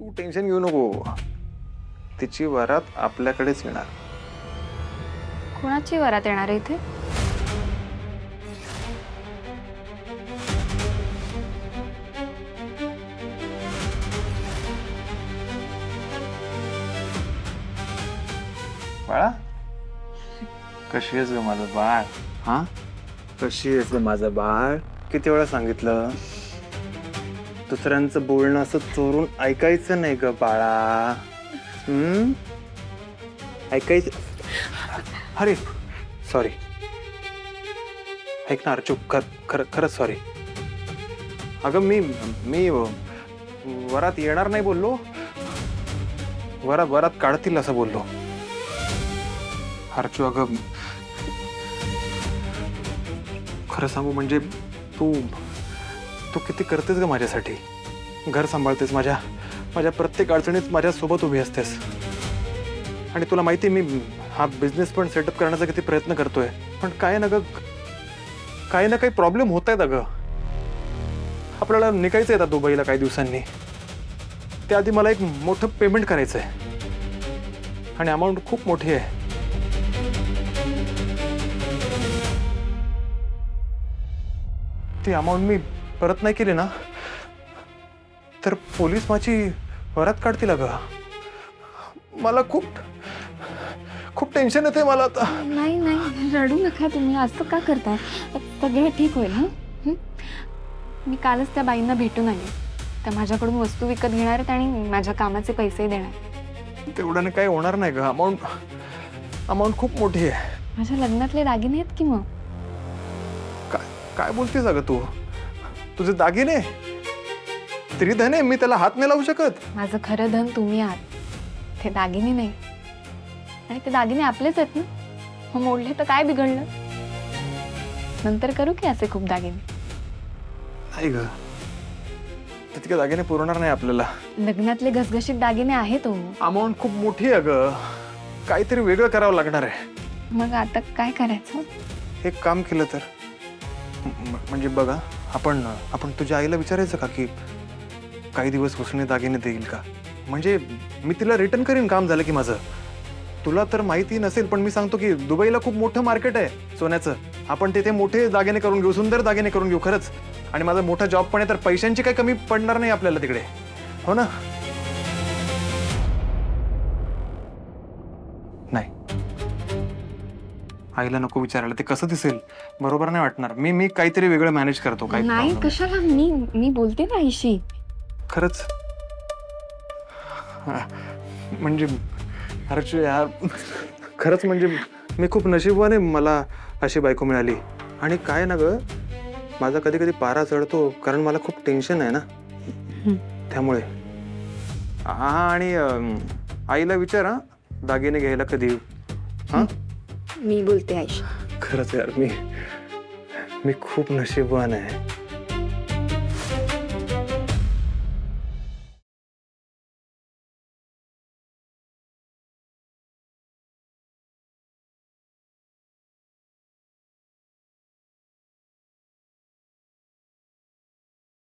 तू tension घेऊ नको. तिची वरात आपल्याकडेच येणार. कोणाची वरात येणार आहे इथे? बाळा, कशी आहेस ग माझं बाळ? हा, कशी आहेस ग माझं बाळ? किती वेळा सांगितलं दुसऱ्यांचं बोलणं असं चोरून ऐकायचं नाही ग बाळा. ऐकायचं. अरे सॉरी, ऐकणार चुप कर. खरंच सॉरी. अगं मी वरात येणार नाही बोललो, वरात काढतील असं बोललो. हरचू अगं, खरं सांगू म्हणजे तू किती करतेस ग माझ्यासाठी. घर सांभाळतेस, माझ्या प्रत्येक अडचणीत माझ्यासोबत उभी असतेस. आणि तुला माहिती मी हा बिझनेस पण सेटअप करण्याचा किती प्रयत्न करतोय, पण काय ना ग, काही ना काही प्रॉब्लेम होत आहेत अगं. आपल्याला निघायचं आहे आता दुबईला काही दिवसांनी. त्याआधी मला एक मोठं पेमेंट करायचं आहे आणि अमाऊंट खूप मोठी आहे. ती अमाऊंट मी परत नाही केली ना तर पोलीस माझी वरात काढतील अगं. मला खूप टेन्शन येते मला आता. नाही नाही, रडू नका तुम्ही. असं का करताय? सगळं ठीक होईल. हं? मी कालच त्या बाईंना भेटून आले. त्या माझ्याकडून वस्तू विकत घेणार आहेत आणि माझ्या कामाचे पैसेही देणार. तेवढ्याने काही होणार नाही ग. अमाऊंट खूप मोठी आहे. माझ्या लग्नातले दागिने आहेत की मग. काय बोलतेस अगं तू? तुझे दागिने त्रिधन आहे, मी त्याला हात नाही लावू शकत. माझं खरं धन तुम्ही आहात, ते दागिने नाही. आणि ते दागिने आपलेच आहेत ना. मग मोडले तर काय बिघडलं? नंतर करू की असे खूप दागिने. नाही ग, तितके दागिने पुरणार नाही आपल्याला. लग्नातले घसघशीत दागिने आहेत हो. अमाऊंट खूप मोठी आहे ग. काहीतरी वेगळं करावं लागणार आहे. मग आता काय करायचं? एक काम केलं तर म्हणजे बघा, आपण तुझ्या आईला विचारायचं का की काही दिवस उसने दागिने देईल का? म्हणजे मी तिला रिटर्न करीन काम झालं की माझं. तुला तर माहिती नसेल पण मी सांगतो की दुबईला खूप मोठं मार्केट आहे सोन्याचं. आपण तिथे मोठे दागिने करून घेऊ, सुंदर दागिने करून घेऊ खरंच. आणि माझा मोठा जॉब पण आहे, तर पैशांची काही कमी पडणार नाही आपल्याला तिकडे, हो ना? नाही, आईला नको विचारायला. ते कसं दिसेल, बरोबर नाही वाटणार. मी काहीतरी वेगळं मॅनेज करतो. काही नाही, problem कशाला? मी बोलते ना आईशी. खरंच. म्हणजे अरे यार, खरंच म्हणजे मी खूप नशीबवान आहे, मला अशी बायको मिळाली. आणि काय ना ग, माझा कधी कधी पारा चढतो कारण मला खूप टेन्शन आहे ना, त्यामुळे. हा, आणि आईला विचारा दागिने घ्यायला कधी येऊ. हा, मी बोलते आईशी. खरंच यार, मी खूप नशीबवान आहे.